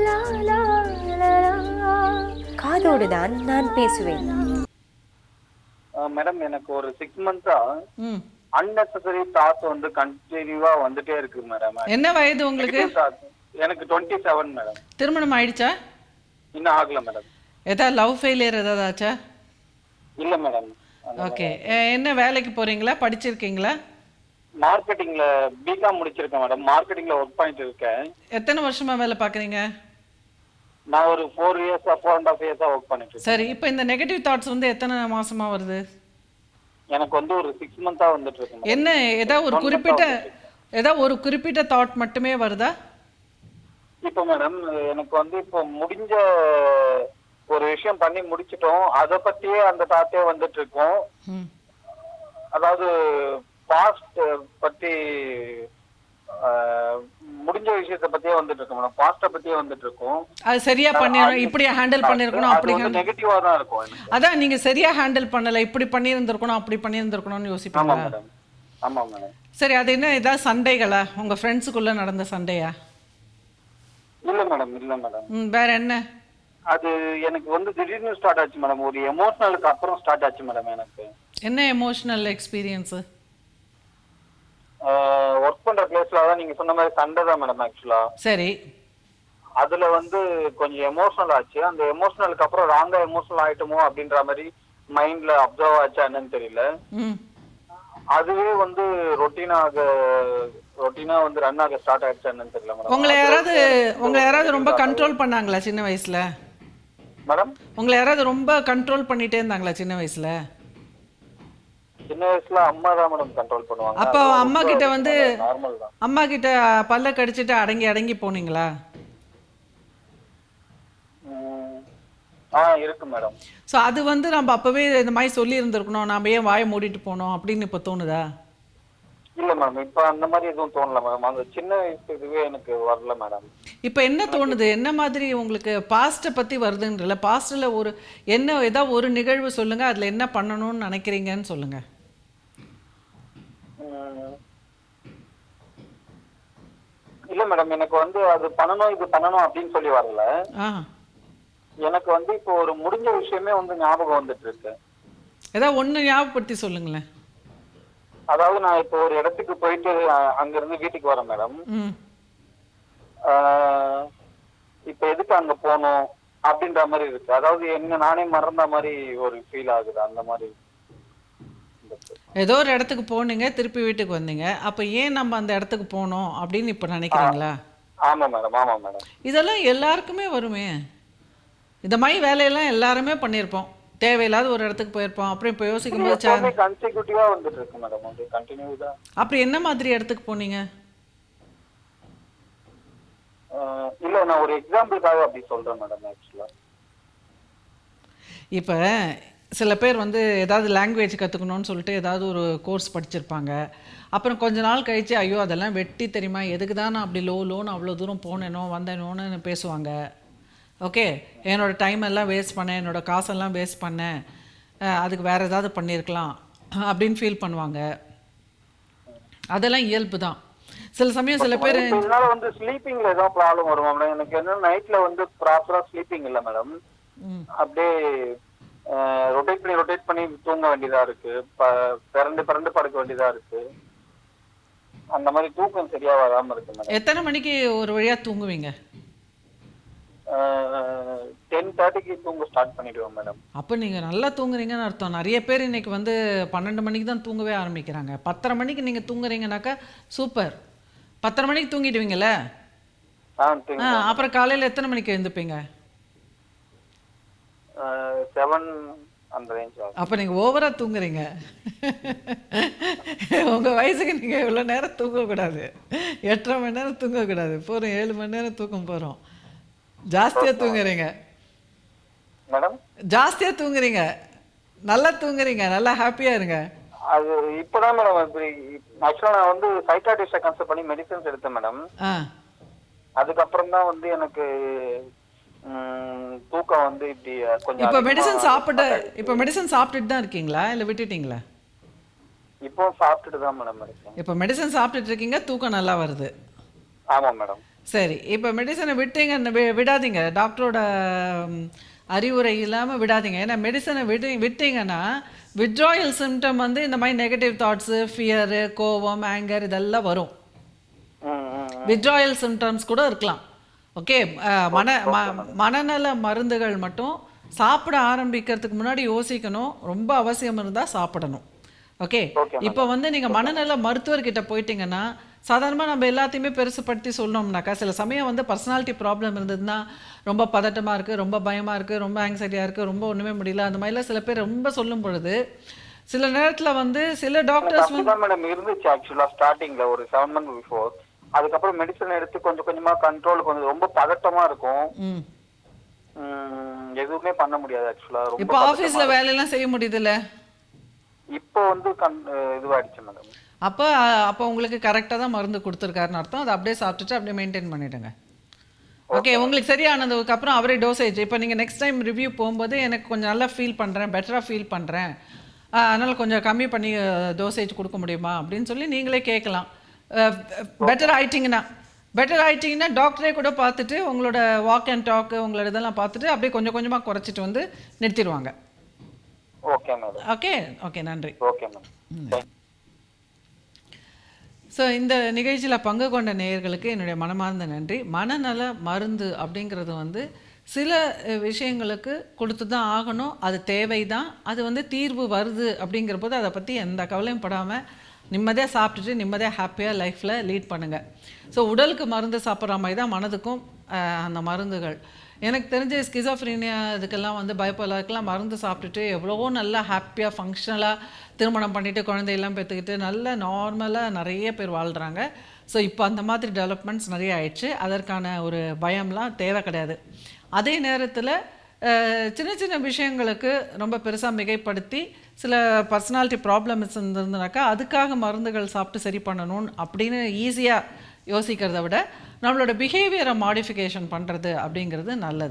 லா, லா, லா, லா. காதோடு தான் நான் பேசுவேன். மேடம் எனக்கு ஒரு 6 மந்த்ஸா ம். அன்னெசரி தாட்ஸ் வந்து கண்டினியூவா வந்துட்டே இருக்கு மேடம். என்ன வயது உங்களுக்கு? Negative thoughts. எனக்கு 27 மேடம். திருமணம் ஆயிடுச்சா? இன்னும் ஆகல மேடம். ஏதாவது லவ் ஃபெயிலியர் ஏதாவது ஆச்சா? இல்ல மேடம். ஓகே. என்ன வேலைக்கு போறீங்களா, படிச்சிருக்கீங்களா? மார்க்கெட்டிங்ல பிகாம் முடிச்சிருக்கேன் மேடம். மார்க்கெட்டிங்ல ஒர்க் பண்ணிட்டு இருக்கேன். எத்தனை வருஷமா வேலை பார்க்குறீங்க? நான் ஒரு 4 இயர்ஸா 4.5 இயர்ஸா ஒர்க் பண்ணிட்டு இருக்கேன். சரி, இப்போ இந்த நெகட்டிவ் தாட்ஸ் வந்து எத்தனை மாசமா வருது? எனக்கு வந்து ஒரு 6 மந்த்தா வந்துட்டு இருக்கு மேடம். என்ன ஏதாவது ஒரு 1 month-ஆ குறிப்பிட்ட வந்துட்டு இருக்கு. ஏதாவது ஒரு குறிப்பிட்ட தாட் மட்டுமே வருதா? இப்போ மேடம் எனக்கு வந்து இப்போ முடிஞ்ச ஒரு விஷயம் பண்ணி முடிச்சிட்டோம். அத பத்தியே அந்த தாட்டே வந்துட்டு இருக்கும். ம். அதாவது பாஸ்ட் பத்தி முடிஞ்ச விஷயத்த பத்தியே வந்துட்டு இருக்கு மேடம். பாஸ்ட பத்தியே வந்துட்டு இருக்கும். அது சரியா பண்ணிடணும், இப்படி ஹேண்டில் பண்ணியிருக்கணும், அது அப்படி வந்து handle- நெகட்டிவா தான் இருக்கும் எனக்கு. அதான் நீங்க சரியா ஹேண்டில் பண்ணல, இப்படி பண்ணியிருந்திருக்கணும், அப்படி பண்ணியிருந்திருக்கணும்னு ஆமா யோசிப்பீங்களா? மேடம். ஆமா மேடம். சரி, அது என்ன ஏதாவது சண்டைகளா, உங்க ஃப்ரெண்ட்ஸுக்குள்ள நடந்த சண்டையா? இல்ல மேடம், இல்ல மேடம். வேற என்ன? அது எனக்கு வந்து திடீர்னு ஸ்டார்ட் ஆச்சு மேடம். ஒரு எமோஷனலுக்கு அப்புறம் ஸ்டார்ட் ஆச்சு மேடம் எனக்கு. என்ன எமோஷனல் எக்ஸ்பீரியன்ஸு? ஒர்க் பண்ற பிளேஸ்ல தான் நீங்க சொன்ன மாதிரி சண்டை தான் மேடம் ஆக்சுவலா. சரி. அதுல வந்து கொஞ்சம் எமோஷனல் ஆச்சு. அந்த எமோஷனலுக்கு அப்புறம் ராங்கா எமோஷனல் ஆயிட்டோமோ அப்படின்ற மாதிரி மைண்ட்ல அப்சர்வ் ஆச்சா என்னன்னு தெரியல. ம். அதுவே வந்து ரொட்டீனா வந்து ரன் ஆக ஸ்டார்ட் ஆயிடுச்சா என்னன்னு தெரியல மேடம். உங்களை யாராவது ரொம்ப கண்ட்ரோல் பண்ணாங்களா சின்ன வயசுல? மேடம் உங்களை யாராவது ரொம்ப கண்ட்ரோல் பண்ணிட்டே இருந்தாங்களா சின்ன வயசுல? சின்ன வயசுல அம்மா தான் மேடம் கண்ட்ரோல் பண்ணுவாங்க. அப்போ அம்மா கிட்ட வந்து நார்மல் தான். அம்மா கிட்ட பல்ல கடிச்சிட்டு அடங்கி அடங்கி போனீங்களா? இருக்கு மேடம். ஸோ அது வந்து நம்ம அப்பவே இந்த மாதிரி சொல்லி இருந்திருக்கணும், நாம ஏன் வாயை மூடிட்டு போனோம் அப்படின்னு இப்போ தோணுதா? இல்ல மேடம், இப்ப அந்த மாதிரி எதுவும் தோணல மேடம். அந்த சின்ன வயசு இதுவே எனக்கு வரல மேடம். இப்போ என்ன தோணுது, என்ன மாதிரி உங்களுக்கு பாஸ்ட்டை பற்றி வருதுன்றல? பாஸ்ட்டில் ஒரு என்ன ஏதாவது ஒரு நிகழ்வு சொல்லுங்க, அதில் என்ன பண்ணணும்னு நினைக்கிறீங்கன்னு சொல்லுங்க. இல்ல மேடம், எனக்கு வந்து அது பண்ணணும் இது பண்ணணும் அப்படின்னு சொல்லி வரல. ஆ. எனக்கு வந்து இப்போ ஒரு முடிஞ்ச விஷயமே வந்து ஞாபகம் வந்துட்டு இருக்கு. ஏதாவது ஒன்று ஞாபகப்படுத்தி சொல்லுங்களேன். அதாவது நான் இப்போ ஒரு இடத்துக்கு போயிட்டு அங்க இருந்து வீட்டுக்கு வரேன் மேடம். ம். இப்ப எதுக்கு அங்க போகணும் அப்படின்ற மாதிரி இருக்கு. அதாவது என்ன நானே மறந்த மாதிரி ஒரு ஃபீல் ஆகுது. அந்த மாதிரி ஏதோ ஒரு இடத்துக்கு போனீங்க, திருப்பி வீட்டுக்கு வந்தீங்க, அப்போ ஏன் நம்ம அந்த இடத்துக்கு போனோம் அப்படின்னு இப்போ நினைக்கிறீங்களா? ஆமா மேடம், ஆமா மேடம். இதெல்லாம் எல்லாருக்குமே வருமே. இந்த மாதிரி வேலையெல்லாம் எல்லாருமே பண்ணியிருப்போம். தேவையில்லாத ஒரு இடத்துக்கு போயிருப்போம், அப்புறம் இப்போ யோசிக்கும் போது கன்சிக்யூட்டிவா வந்துட்டு இருக்கு மேடம். அது கண்டினியூஸா. அப்படி என்ன மாதிரி இடத்துக்கு போனீங்க? இல்ல நான் ஒரு எக்ஸாம்பிளுக்காக அப்படி சொல்றேன் மேடம் ஆக்சுவலா. இப்போ சில பேர் வந்து ஏதாவது லாங்குவேஜ் கற்றுக்கணும்னு சொல்லிட்டு ஏதாவது ஒரு கோர்ஸ் படிச்சிருப்பாங்க. அப்புறம் கொஞ்ச நாள் கழித்து ஐயோ அதெல்லாம் வெட்டி தெரியுமா, எதுக்கு தான் நான் அப்படி லோன்னு அவ்வளோ தூரம் போனேனோ வந்தேனோன்னு பேசுவாங்க. ஓகே, என்னோடய டைம் எல்லாம் வேஸ்ட் பண்ணேன், என்னோடய காசெல்லாம் வேஸ்ட் பண்ணேன், அதுக்கு வேறு ஏதாவது பண்ணியிருக்கலாம் அப்படின்னு ஃபீல் பண்ணுவாங்க. அதெல்லாம் இயல்பு தான். சில சமயம் சில பேர் இதனால வந்து ஸ்லீப்பிங்ல ஏதாவது ப்ராப்ளம் வருமா மேடம்? எனக்கு என்ன நைட்ல வந்து ப்ராப்பரா ஸ்லீப்பிங் இல்ல மேடம். அப்படியே ரொட்டேட் பண்ணி தூங்க வேண்டியதா இருக்கு. பிறண்டு படுக்க வேண்டியதா இருக்கு. அந்த மாதிரி தூக்கம் சரியா வராம இருக்கு மேடம். எத்தனை மணிக்கு ஒரு வழியா தூங்குவீங்க? 10:30க்கு தூங்க ஸ்டார்ட் பண்ணிடுவோம் மேடம். அப்போ நீங்கள் நல்லா தூங்குறீங்கன்னு அர்த்தம். நிறைய பேர் இன்றைக்கி வந்து 12 மணிக்கு தான் தூங்கவே ஆரம்பிக்கிறாங்க. 10:30 மணிக்கு நீங்கள் தூங்குறீங்கனாக்கா சூப்பர். 10:30 மணிக்கு தூங்கிடுவீங்கல்ல? அப்புறம் காலையில் எத்தனை மணிக்கு எழுந்துப்பீங்க? 7 அந்த ரேஞ்ச். அப்போ நீங்கள் ஓவராக தூங்குறீங்க. உங்கள் வயசுக்கு நீங்கள் இவ்வளோ நேரம் தூங்கக்கூடாது. 8.5 மணி நேரம் தூங்கக்கூடாது. போகிறோம் 7 மணி நேரம் தூக்கம் போகிறோம். ஜாஸ்தியாக தூங்குறீங்க மேடம். ஜாஸ்தியாக தூங்குறீங்க, நல்லா தூங்குறீங்க, நல்லா ஹாப்பியாக இருங்க. அது இப்போதான் மேடம் ஆக்சுவலாக நான் வந்து சைக்காட்ரிஸ்ட்டை கன்சல்ட் பண்ணி மெடிசன்ஸ் எடுத்தேன் மேடம். அதுக்கப்புறம் தான் வந்து எனக்கு தூக்கம் வந்து இப்படி கொஞ்சம். இப்போ மெடிசன் சாப்பிட்டுட்டு தான் இருக்கீங்களா இல்லை விட்டுட்டீங்களா? இப்போ சாப்பிட்டுட்டு தான் மேடம் இருக்கேன். இப்போ மெடிசன் சாப்பிட்டுட்டு இருக்கீங்க, தூக்கம் நல்லா வருது. ஆமா மேடம். சரி, இப்போ மெடிசனை விட்டீங்க விடாதீங்க. டாக்டரோட அறிவுரை இல்லாமல் விடாதீங்க. ஏன்னா மெடிசனை விட்டீங்கன்னா வித்ட்ராயல் சிம்டம் வந்து இந்த மாதிரி நெகட்டிவ் தாட்ஸு, ஃபியரு, கோவம், ஆங்கர் இதெல்லாம் வரும். வித்ட்ராயல் சிம்டம்ஸ் கூட இருக்கலாம். ஓகே, மனநல மருந்துகள் மட்டும் சாப்பிட ஆரம்பிக்கிறதுக்கு முன்னாடி யோசிக்கணும். ரொம்ப அவசியம் இருந்தால் சாப்பிடணும். ஓகே, இப்போ வந்து நீங்கள் மனநல மருத்துவர்கிட்ட போயிட்டீங்கன்னா சாதாரணமாக நம்ம எல்லாத்தையுமே பெருசுப்படுத்தி சொல்லணும்னாக்கா சில சமயம் வந்து பர்சனாலிட்டி ப்ராப்ளம் இருந்ததுன்னா ரொம்ப பதட்டமாக இருக்குது, ரொம்ப பயமாக இருக்குது, ரொம்ப ஆங்ஸைட்டியாக இருக்குது, ரொம்ப ஒன்றுமே முடியல, அந்த மாதிரிலாம் சில பேர் ரொம்ப சொல்லும் பொழுது சில நேரத்தில் வந்து சில டாக்டர்ஸ் வந்து மேடம் இருந்துச்சு ஆக்சுவலாக ஸ்டார்டிங்கில் ஒரு 7 months பிஃபோர். அதுக்கப்புறம் மெடிசன் எடுத்து கொஞ்சம் கொஞ்சமாக கண்ட்ரோல் கொஞ்சம் ரொம்ப பதட்டமாக இருக்கும். எதுவுமே பண்ண முடியாது ஆக்சுவலாக. இப்போ ஆஃபீஸில் வேலையெல்லாம் செய்ய முடியுதுல்ல? இப்போ வந்து இதுவாயிடுச்சு மேடம். அப்போ உங்களுக்கு கரெக்டாக தான் மருந்து கொடுத்துருக்காருன்னு அர்த்தம். அதை அப்படியே சாப்பிட்டுட்டு அப்படியே மெயின்டைன் பண்ணிவிடுங்க. ஓகே, உங்களுக்கு சரியானதுக்கு அப்புறம் அவரே டோசேஜ் இப்போ நீங்கள் நெக்ஸ்ட் டைம் ரிவ்யூ போகும்போது எனக்கு கொஞ்சம் நல்லா ஃபீல் பண்ணுறேன், பெட்டராக ஃபீல் பண்ணுறேன், அதனால் கொஞ்சம் கம்மி பண்ணி டோசேஜ் கொடுக்க முடியுமா அப்படின்னு சொல்லி நீங்களே கேட்கலாம். பெட்டர் ஆயிட்டிங்கன்னா டாக்டரே கூட பார்த்துட்டு உங்களோட வாக் அண்ட் டாக்கு உங்களோட இதெல்லாம் பார்த்துட்டு அப்படியே கொஞ்சம் கொஞ்சமாக குறைச்சிட்டு வந்து நிறுத்திடுவாங்க. Okay madam. ஓகே, நன்றி. Okay madam. ஸோ இந்த நிகழ்ச்சியில் பங்கு கொண்ட நேயர்களுக்கு என்னுடைய மனமார்ந்த நன்றி. மனநல மருந்து அப்படிங்கிறது வந்து சில விஷயங்களுக்கு கொடுத்து தான் ஆகணும். அது தேவை தான். அது வந்து தீர்வு வருது அப்படிங்கிற போது அதை பற்றி எந்த கவலையும் படாமல் நிம்மதியாக சாப்பிட்டுட்டு நிம்மதியாக ஹாப்பியாக லைஃப்பில் லீட் பண்ணுங்கள். ஸோ உடலுக்கு மருந்து சாப்பிட்ற மாதிரி தான் மனதுக்கும் அந்த மருந்துகள். எனக்கு தெரிஞ்ச ஸ்கிசோஃப்ரீனியா இதுக்கெல்லாம் வந்து பைப்போலாருக்கெல்லாம் மருந்து சாப்பிட்டுட்டு எவ்வளவோ நல்லா ஹாப்பியாக ஃபங்க்ஷனலாக திருமணம் பண்ணிவிட்டு குழந்தையெல்லாம் பெற்றுக்கிட்டு நல்ல நார்மலாக நிறைய பேர் வாழ்கிறாங்க. ஸோ இப்போ அந்த மாதிரி டெவலப்மெண்ட்ஸ் நிறைய ஆயிடுச்சு. அதற்கான ஒரு பயம்லாம் தேவை கிடையாது. அதே நேரத்தில் சின்ன சின்ன விஷயங்களுக்கு ரொம்ப பெருசாக மிகைப்படுத்தி சில பர்சனாலிட்டி ப்ராப்ளம்ஸ் இருந்ததுனாக்கா அதுக்காக மருந்துகள் சாப்பிட்டு சரி பண்ணணும் அப்படின்னு ஈஸியாக யோசிக்கிறத விட நம்மளோட பிஹேவியரை மாடிஃபிகேஷன் பண்ணுறது அப்படிங்கிறது நல்லது.